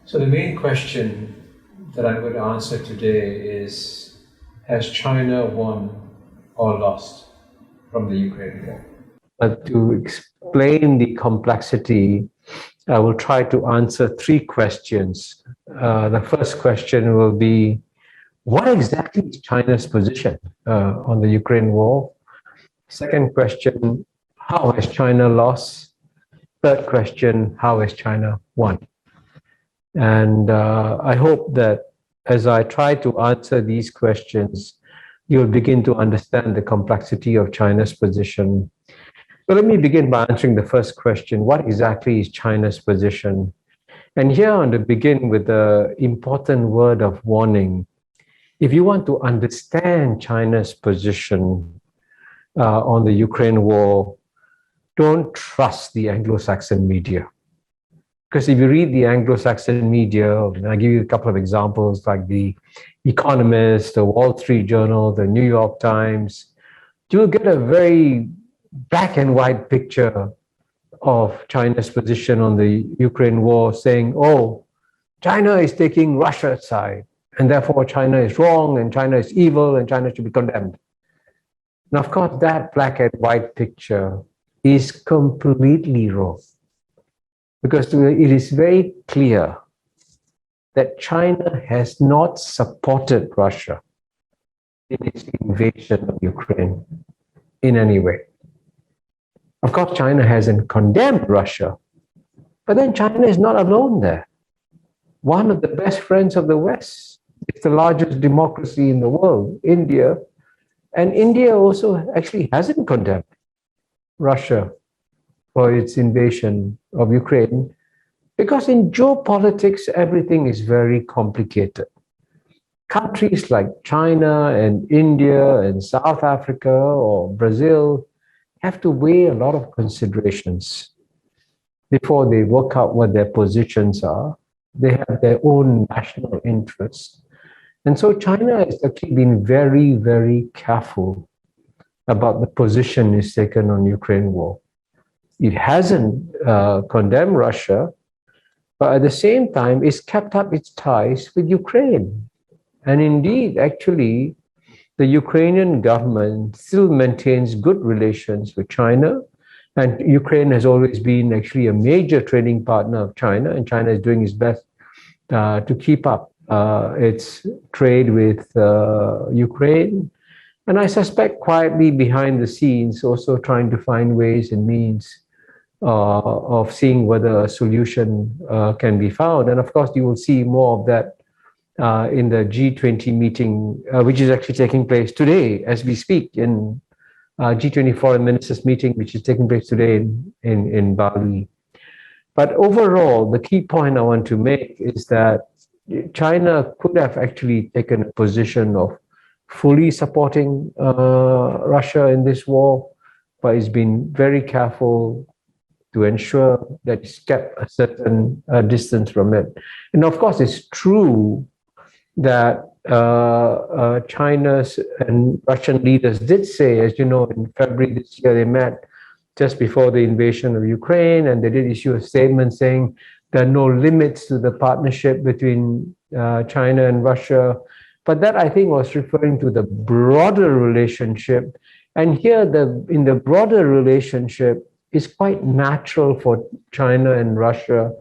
So the main question that I'm going to answer today is, has China won or lost from the Ukraine war? To explain the complexity, I will try to answer three questions. The first question will be, what exactly is China's position on the Ukraine war? Second question, how has China lost? Third question, how has China won? And I hope that as I try to answer these questions, you'll begin to understand the complexity of China's position. So let me begin by answering the first question. What exactly is China's position? And here I want to begin with the important word of warning. If you want to understand China's position on the Ukraine war, don't trust the Anglo-Saxon media. Because if you read the Anglo-Saxon media, and I'll give you a couple of examples like the Economist, the Wall Street Journal, the New York Times, you'll get a very black and white picture of China's position on the Ukraine war, saying, oh, China is taking Russia's side, and therefore China is wrong, and China is evil, and China should be condemned. Now, of course, that black and white picture is completely wrong, because it is very clear that China has not supported Russia in its invasion of Ukraine in any way. Of course, China hasn't condemned Russia, but then China is not alone there. One of the best friends of the West, it's the largest democracy in the world, India, and India also actually hasn't condemned Russia for its invasion of Ukraine, because in geopolitics, everything is very complicated. Countries like China and India and South Africa or Brazil have to weigh a lot of considerations before they work out what their positions are. They have their own national interests. And so China has actually been very, very careful about the position it's taken on Ukraine war. It hasn't condemned Russia, but at the same time, it's kept up its ties with Ukraine. And indeed, actually, the Ukrainian government still maintains good relations with China, and Ukraine has always been actually a major trading partner of China, and China is doing its best to keep up its trade with Ukraine. And I suspect quietly behind the scenes, also trying to find ways and means of seeing whether a solution can be found. And of course, you will see more of that in the G20 meeting, which is actually taking place today as we speak, in G20 Foreign Ministers meeting, which is taking place today in Bali. But overall, the key point I want to make is that China could have actually taken a position of fully supporting Russia in this war, but it's been very careful to ensure that it's kept a certain distance from it. And of course, it's true that China's and Russian leaders did say, as you know, in February this year, they met just before the invasion of Ukraine, and they did issue a statement saying there are no limits to the partnership between China and Russia. But that, I think, was referring to the broader relationship. And here, in the broader relationship, it's quite natural for China and Russia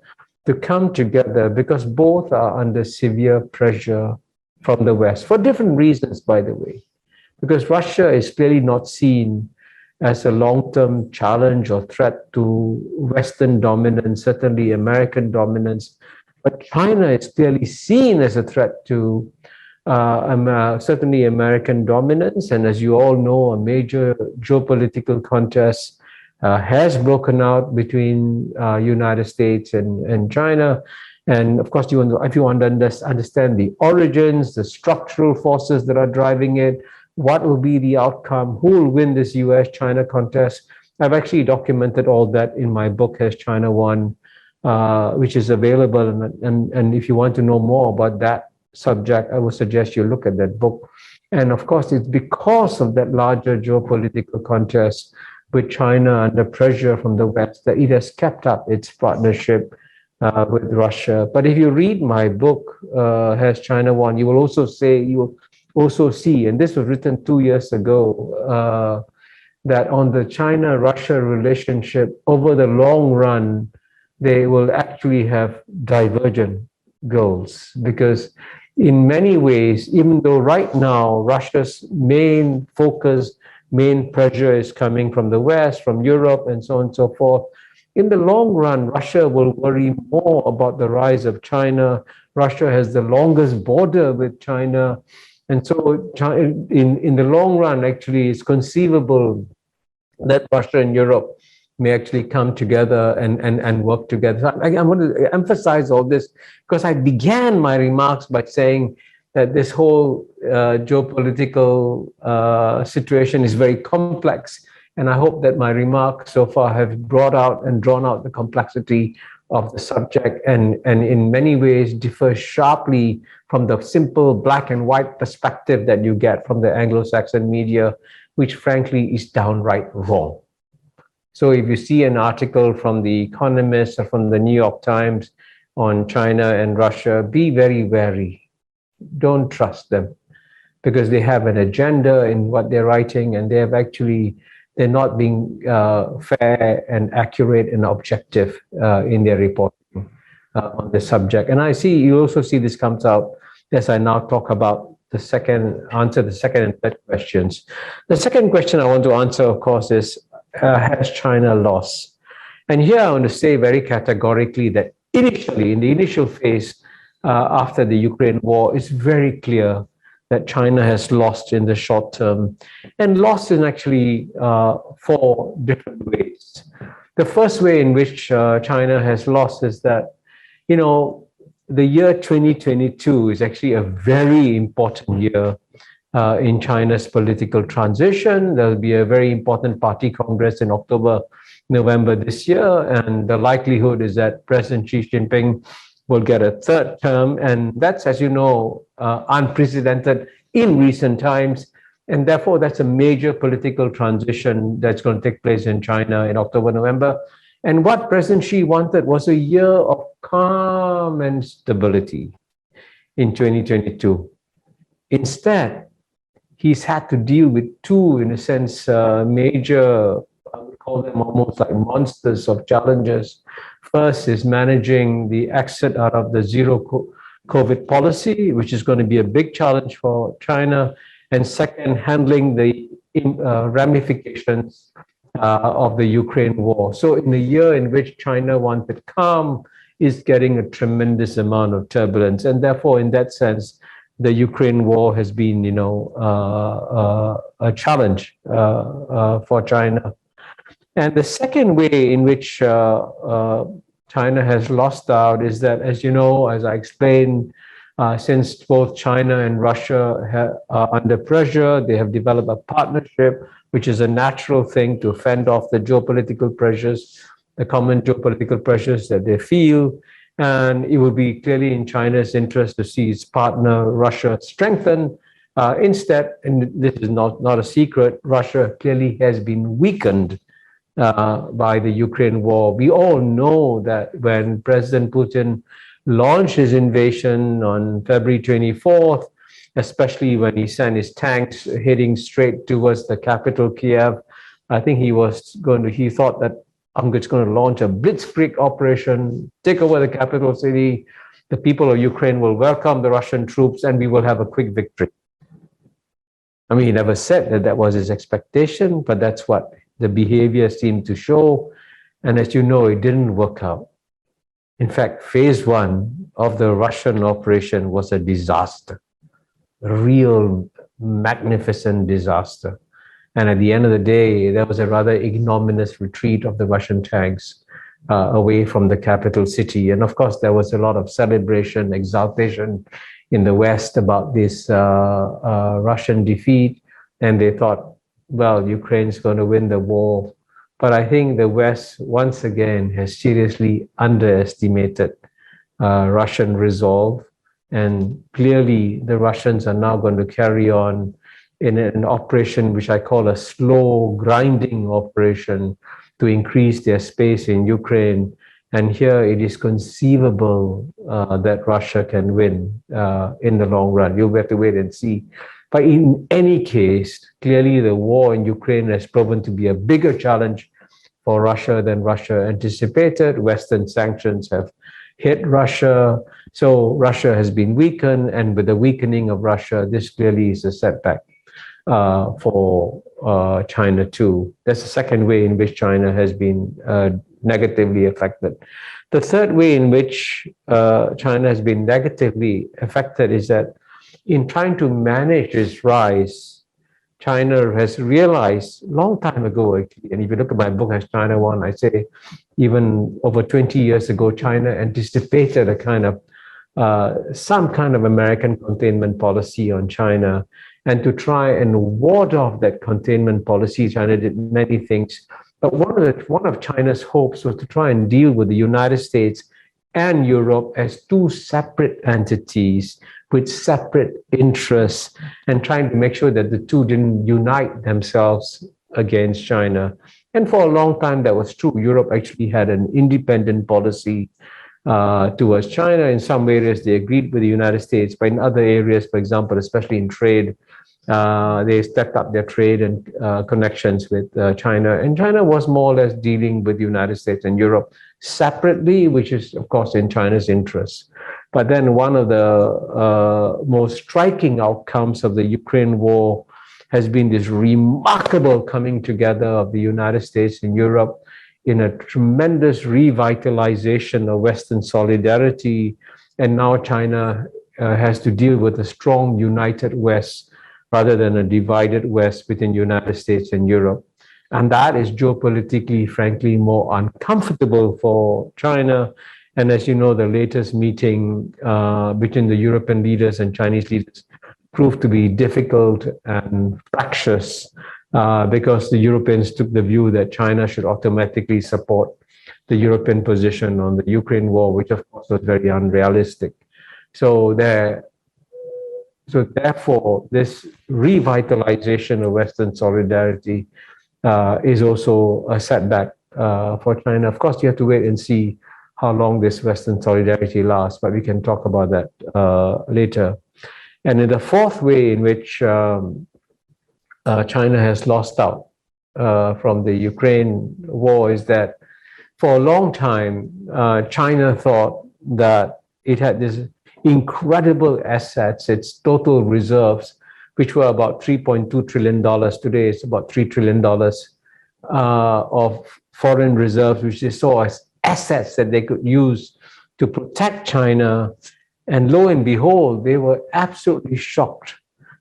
to come together because both are under severe pressure from the West, for different reasons, by the way. Because Russia is clearly not seen as a long-term challenge or threat to Western dominance, certainly American dominance. But China is clearly seen as a threat to certainly American dominance. And as you all know, a major geopolitical contest has broken out between United States and China. And of course, if you want to understand the origins, the structural forces that are driving it, what will be the outcome, who will win this US-China contest, I've actually documented all that in my book, Has China Won, which is available. And if you want to know more about that subject, I would suggest you look at that book. And of course, it's because of that larger geopolitical contest with China under pressure from the West that it has kept up its partnership with Russia. But if you read my book, Has China Won, you will also see, and this was written 2 years ago, that on the China-Russia relationship, over the long run, they will actually have divergent goals. Because in many ways, even though right now Russia's main focus, main pressure is coming from the West, from Europe, and so on and so forth, in the long run, Russia will worry more about the rise of China. Russia has the longest border with China. And so in the long run, actually, it's conceivable that Russia and Europe may actually come together and work together. So I want to emphasize all this because I began my remarks by saying that this whole geopolitical situation is very complex. And I hope that my remarks so far have brought out and drawn out the complexity of the subject and in many ways differ sharply from the simple black and white perspective that you get from the Anglo-Saxon media, which frankly is downright wrong. So if you see an article from The Economist or from the New York Times on China and Russia, be very wary. Don't trust them because they have an agenda in what they're writing and they're not being fair and accurate and objective in their reporting on the subject. And you also see this comes out as I now talk about answer the second and third questions. The second question I want to answer, of course, is has China lost? And here I want to say very categorically that initially, in the initial phase after the Ukraine war, it's very clear that China has lost in the short term, and lost in actually 4 different ways. The first way in which China has lost is that, the year 2022 is actually a very important year in China's political transition. There'll be a very important party congress in October, November this year, and the likelihood is that President Xi Jinping will get a 3rd term, and that's, as you know, unprecedented in recent times, and therefore that's a major political transition that's going to take place in China in October, November. And what President Xi wanted was a year of calm and stability in 2022. Instead, he's had to deal with 2, in a sense, major, I would call them almost like monsters of challenges. First is managing the exit out of the zero COVID policy, which is going to be a big challenge for China. And second, handling the ramifications of the Ukraine war. So in a year in which China wanted calm, is getting a tremendous amount of turbulence. And therefore, in that sense, the Ukraine war has been, a challenge for China. And the second way in which China has lost out is that, as you know, as I explained, since both China and Russia are under pressure, they have developed a partnership, which is a natural thing to fend off the geopolitical pressures, the common geopolitical pressures that they feel. And it will be clearly in China's interest to see its partner, Russia, strengthen. Instead, and this is not a secret, Russia clearly has been weakened by the Ukraine war. We all know that when President Putin launched his invasion on February 24th, especially when he sent his tanks heading straight towards the capital, Kiev, I think he thought that I'm just going to launch a blitzkrieg operation, take over the capital city. The people of Ukraine will welcome the Russian troops and we will have a quick victory. I mean, he never said that that was his expectation, but that's what the behavior seemed to show. And as you know, it didn't work out. In fact, phase 1 of the Russian operation was a disaster, a real magnificent disaster. And at the end of the day, there was a rather ignominious retreat of the Russian tanks away from the capital city. And of course, there was a lot of celebration, exaltation in the West about this Russian defeat. And they thought, well, Ukraine's going to win the war. But I think the West, once again, has seriously underestimated Russian resolve. And clearly, the Russians are now going to carry on in an operation which I call a slow grinding operation to increase their space in Ukraine And here it is conceivable that Russia can win in the long run. You'll have to wait and see. But in any case, clearly the war in Ukraine has proven to be a bigger challenge for Russia than Russia anticipated. Western sanctions have hit Russia. So Russia has been weakened. And with the weakening of Russia, this clearly is a setback for China too. That's the second way in which China has been negatively affected. The third way in which China has been negatively affected is that in trying to manage its rise, China has realized a long time ago, actually, and if you look at my book, Has China Won, I say even over 20 years ago, China anticipated a kind of some kind of American containment policy on China. And to try and ward off that containment policy, China did many things. But one of China's hopes was to try and deal with the United States and Europe as two separate entities with separate interests, and trying to make sure that the two didn't unite themselves against China. And for a long time, that was true. Europe actually had an independent policy towards China. In some areas, they agreed with the United States, but in other areas, for example, especially in trade, they stepped up their trade and connections with China. And China was more or less dealing with the United States and Europe separately, which is, of course, in China's interest. But then one of the most striking outcomes of the Ukraine war has been this remarkable coming together of the United States and Europe in a tremendous revitalization of Western solidarity. And now China has to deal with a strong, united West rather than a divided West within the United States and Europe. And that is geopolitically, frankly, more uncomfortable for China. And as you know, the latest meeting between the European leaders and Chinese leaders proved to be difficult and fractious because the Europeans took the view that China should automatically support the European position on the Ukraine war, which of course was very unrealistic. So therefore, this revitalization of Western solidarity is also a setback for China. Of course, you have to wait and see how long this Western solidarity lasts, but we can talk about that later. And in the fourth way in which China has lost out from the Ukraine war is that for a long time, China thought that it had this incredible assets, its total reserves, which were about $3.2 trillion. Today, it's about $3 trillion of foreign reserves, which they saw as assets that they could use to protect China. And lo and behold, they were absolutely shocked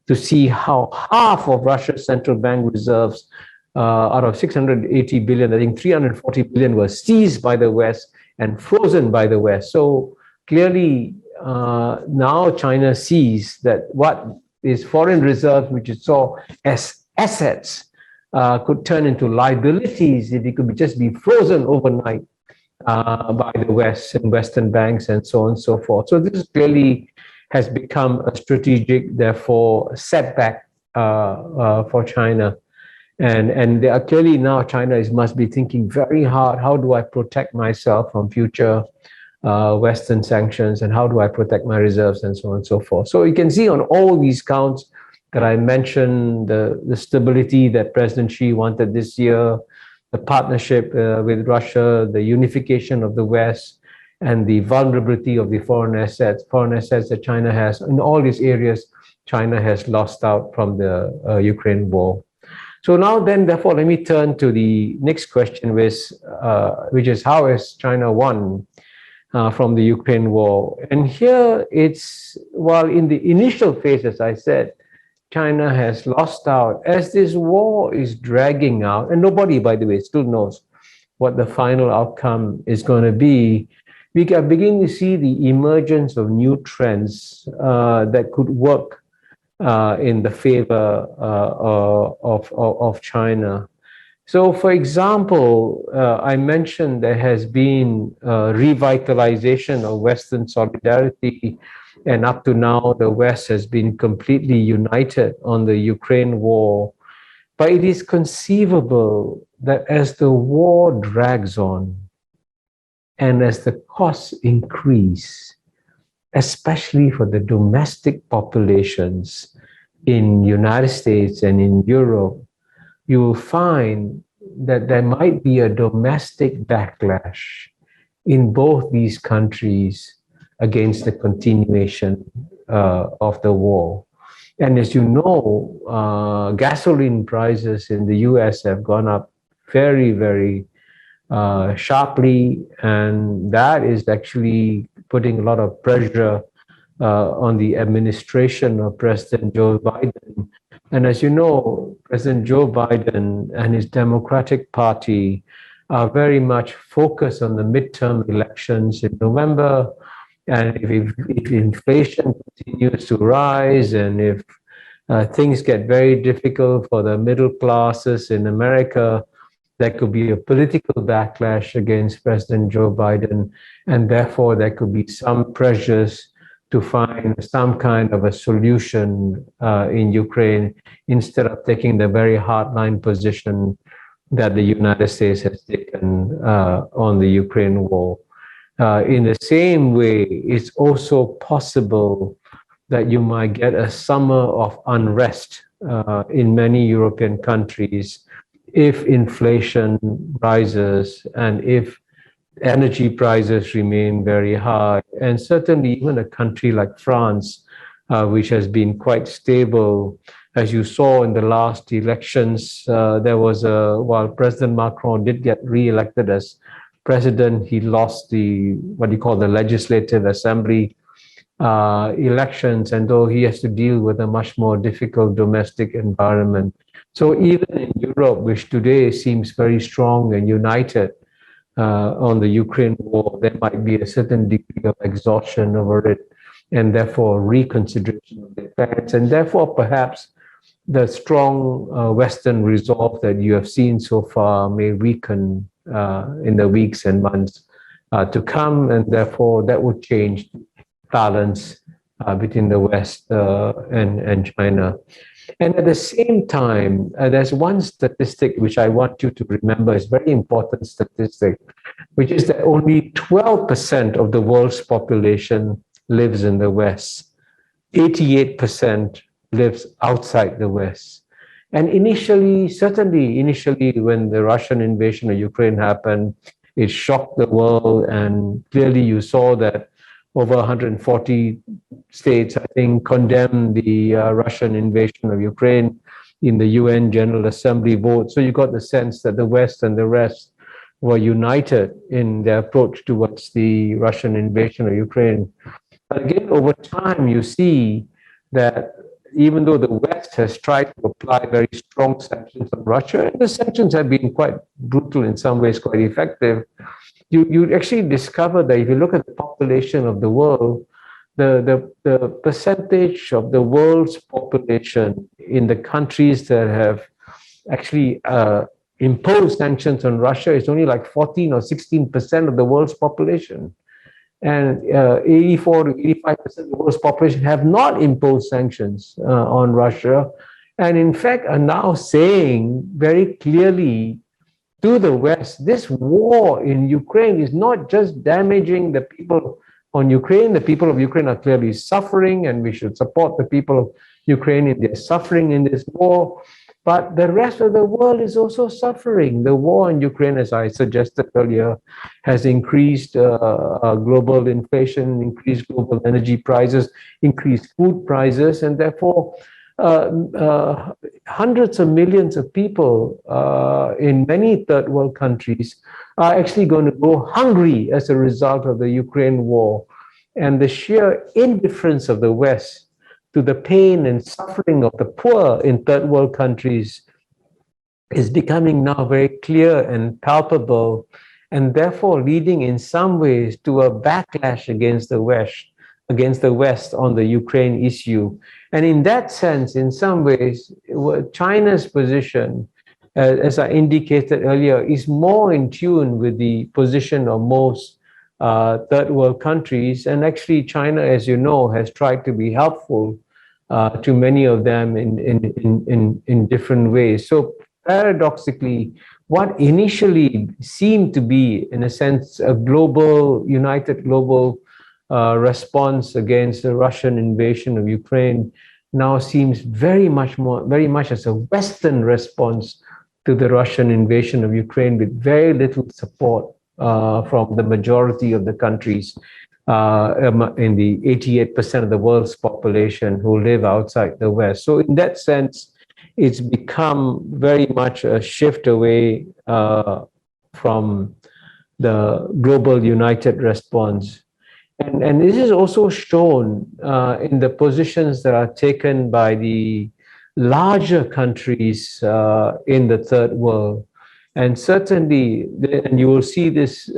to see how half of Russia's central bank reserves, out of 680 billion, I think 340 billion were seized by the West and frozen by the West. So clearly, now China sees that what is foreign reserves, which it saw as assets, could turn into liabilities if it could just be frozen overnight by the West and Western banks and so on and so forth. So this clearly has become a strategic, therefore, setback for China. And they are clearly now China must be thinking very hard, how do I protect myself from future Western sanctions, and how do I protect my reserves, and so on and so forth. So you can see on all these counts that I mentioned, the stability that President Xi wanted this year, the partnership with Russia, the unification of the West, and the vulnerability of the foreign assets that China has. In all these areas, China has lost out from the Ukraine war. So now then, therefore, let me turn to the next question, which is how has China won from the Ukraine war? And here it's, while in the initial phase, as I said, China has lost out as this war is dragging out, and nobody, by the way, still knows what the final outcome is going to be. We are beginning to see the emergence of new trends that could work in the favor of China. So, for example, I mentioned there has been revitalization of Western solidarity, and up to now, the West has been completely united on the Ukraine war. But it is conceivable that as the war drags on, and as the costs increase, especially for the domestic populations in United States and in Europe, you will find that there might be a domestic backlash in both these countries against the continuation of the war. And as you know, gasoline prices in the US have gone up very, very sharply, and that is actually putting a lot of pressure on the administration of President Joe Biden. And as you know, President Joe Biden and his Democratic Party are very much focused on the midterm elections in November. And if inflation continues to rise, and if things get very difficult for the middle classes in America, there could be a political backlash against President Joe Biden, and therefore there could be some pressures to find some kind of a solution in Ukraine, instead of taking the very hardline position that the United States has taken on the Ukraine war. In the same way, it's also possible that you might get a summer of unrest in many European countries if inflation rises and if energy prices remain very high. And certainly even a country like France, which has been quite stable, as you saw in the last elections, there was while President Macron did get re-elected as president, he lost what you call the Legislative Assembly elections, and though he has to deal with a much more difficult domestic environment. So even in Europe, which today seems very strong and united on the Ukraine war, there might be a certain degree of exhaustion over it, and therefore reconsideration of defense, and therefore perhaps the strong Western resolve that you have seen so far may weaken in the weeks and months to come, and therefore that would change balance between the West and China. And at the same time, there's one statistic which I want you to remember, is very important statistic, which is that only 12% of the world's population lives in the West. 88% lives outside the West. And certainly initially, when the Russian invasion of Ukraine happened, it shocked the world, and clearly you saw that over 140 states, I think, condemned the Russian invasion of Ukraine in the UN General Assembly vote. So you got the sense that the West and the rest were united in their approach towards the Russian invasion of Ukraine. But again, over time, you see that even though the West has tried to apply very strong sanctions on Russia, and the sanctions have been quite brutal, in some ways quite effective, you actually discover that if you look at the population of the world, the percentage of the world's population in the countries that have actually imposed sanctions on Russia is only like 14 or 16% of the world's population. And 84 to 85% of the world's population have not imposed sanctions on Russia, and in fact are now saying very clearly to the West, this war in Ukraine is not just damaging the people on Ukraine. The people of Ukraine are clearly suffering, and we should support the people of Ukraine in their suffering in this war. But the rest of the world is also suffering. The war in Ukraine, as I suggested earlier, has increased global inflation, increased global energy prices, increased food prices, and therefore hundreds of millions of people in many third world countries are actually going to go hungry as a result of the Ukraine war. And the sheer indifference of the West to the pain and suffering of the poor in third world countries is becoming now very clear and palpable, and therefore leading in some ways to a backlash against the West on the Ukraine issue. And in that sense, in some ways, China's position, as I indicated earlier, is more in tune with the position of most third world countries. And actually, China, as you know, has tried to be helpful to many of them in different ways. So paradoxically, what initially seemed to be, in a sense, a united global response against the Russian invasion of Ukraine now seems very much as a Western response to the Russian invasion of Ukraine, with very little support from the majority of the countries in the 88% of the world's population who live outside the West. So in that sense, it's become very much a shift away from the global united response. And this is also shown in the positions that are taken by the larger countries in the third world. And certainly, and you will see this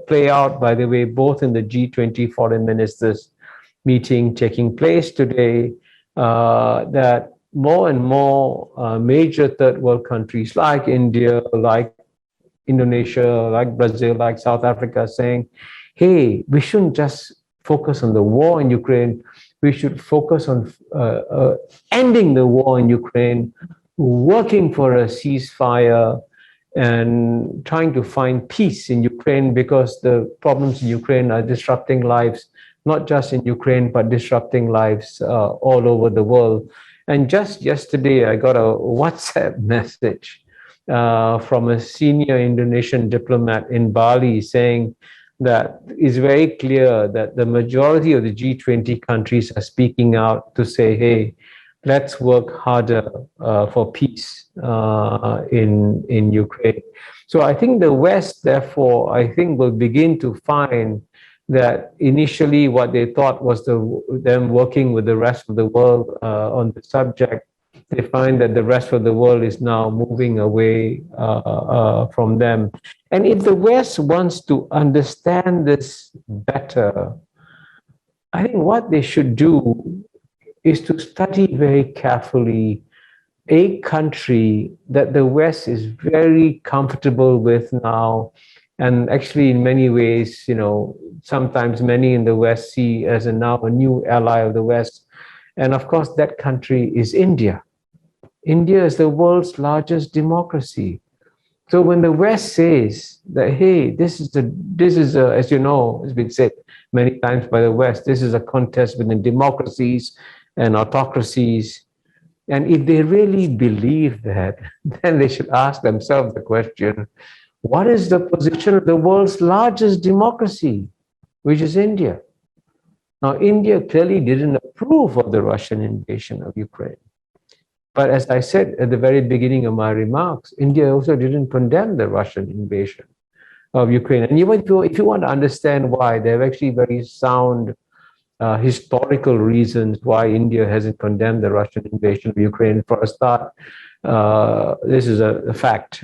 play out, by the way, both in the G20 foreign ministers meeting taking place today, that more and more major third world countries like India, like Indonesia, like Brazil, like South Africa, saying, hey, we shouldn't just focus on the war in Ukraine. We should focus on ending the war in Ukraine, working for a ceasefire, and trying to find peace in Ukraine, because the problems in Ukraine are disrupting lives, not just in Ukraine, but disrupting lives all over the world. And just yesterday, I got a WhatsApp message from a senior Indonesian diplomat in Bali saying that it's very clear that the majority of the G20 countries are speaking out to say, hey, let's work harder for peace in Ukraine. So I think the West, therefore, I think will begin to find that initially what they thought was them working with the rest of the world on the subject, they find that the rest of the world is now moving away from them. And if the West wants to understand this better, I think what they should do is to study very carefully a country that the West is very comfortable with now. And actually, in many ways, sometimes many in the West see as now a new ally of the West. And of course, that country is India. India is the world's largest democracy. So when the West says that, hey, this is as you know, it's been said many times by the West, this is a contest between democracies and autocracies. And if they really believe that, then they should ask themselves the question, what is the position of the world's largest democracy, which is India? Now, India clearly didn't approve of the Russian invasion of Ukraine. But as I said at the very beginning of my remarks, India also didn't condemn the Russian invasion of Ukraine. And even if you want to understand why, they have actually very sound historical reasons why India hasn't condemned the Russian invasion of Ukraine. For a start, this is a fact.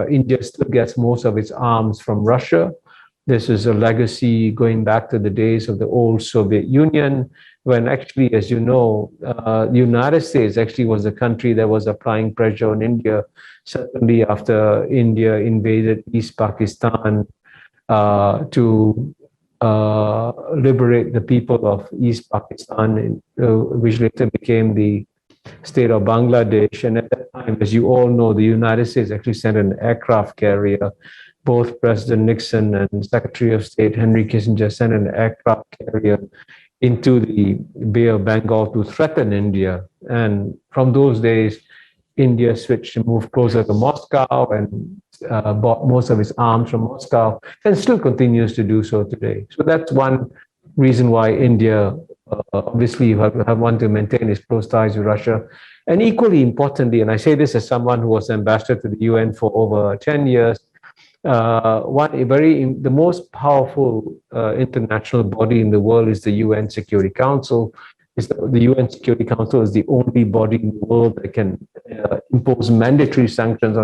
India still gets most of its arms from Russia. This is a legacy going back to the days of the old Soviet Union, when actually, as you know, the United States actually was the country that was applying pressure on India, certainly after India invaded East Pakistan to liberate the people of East Pakistan, which later became the state of Bangladesh. And at that time, as you all know, the United States actually sent an aircraft carrier. Both President Nixon and Secretary of State Henry Kissinger sent an aircraft carrier into the Bay of Bengal to threaten India. And from those days, India switched to move closer to Moscow and bought most of its arms from Moscow, and still continues to do so today. So that's one reason why India obviously have wanted to maintain its close ties with Russia. And equally importantly, and I say this as someone who was ambassador to the UN for over 10 years, the most powerful international body in the world is the UN Security Council. The UN Security Council is the only body in the world that can impose mandatory sanctions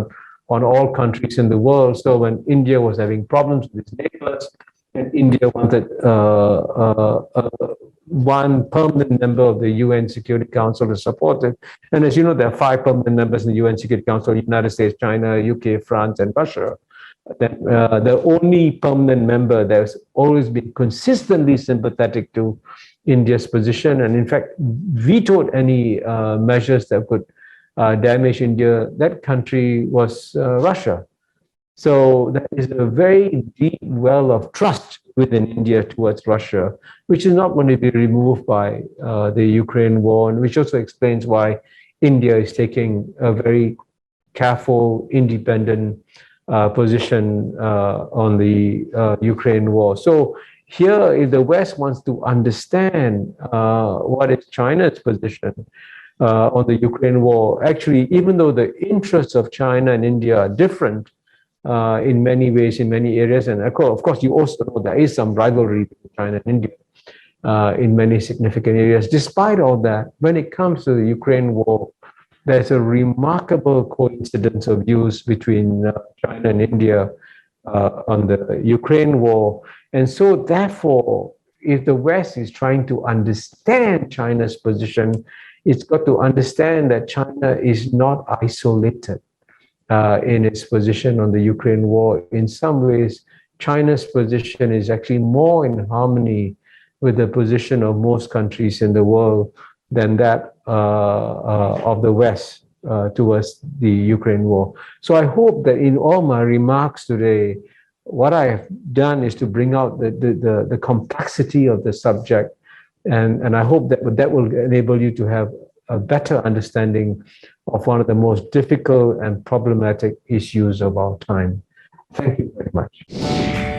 on all countries in the world. So when India was having problems with its neighbors, and India wanted one permanent member of the UN Security Council to support it. And as you know, there are 5 permanent members in the UN Security Council: United States, China, UK, France, and Russia. Then the only permanent member that's always been consistently sympathetic to India's position, and in fact vetoed any measures that could damaged India, that country was Russia. So there is a very deep well of trust within India towards Russia, which is not going to be removed by the Ukraine war, and which also explains why India is taking a very careful, independent position on the Ukraine war. So here, if the West wants to understand what is China's position on the Ukraine war, actually, even though the interests of China and India are different in many ways, in many areas, and of course, you also know there is some rivalry between China and India in many significant areas. Despite all that, when it comes to the Ukraine war, there's a remarkable coincidence of views between China and India on the Ukraine war. And so therefore, if the West is trying to understand China's position, it's got to understand that China is not isolated in its position on the Ukraine war. In some ways, China's position is actually more in harmony with the position of most countries in the world than that of the West towards the Ukraine war. So I hope that in all my remarks today, what I have done is to bring out the complexity of the subject, and I hope that will enable you to have a better understanding of one of the most difficult and problematic issues of our time. Thank you very much.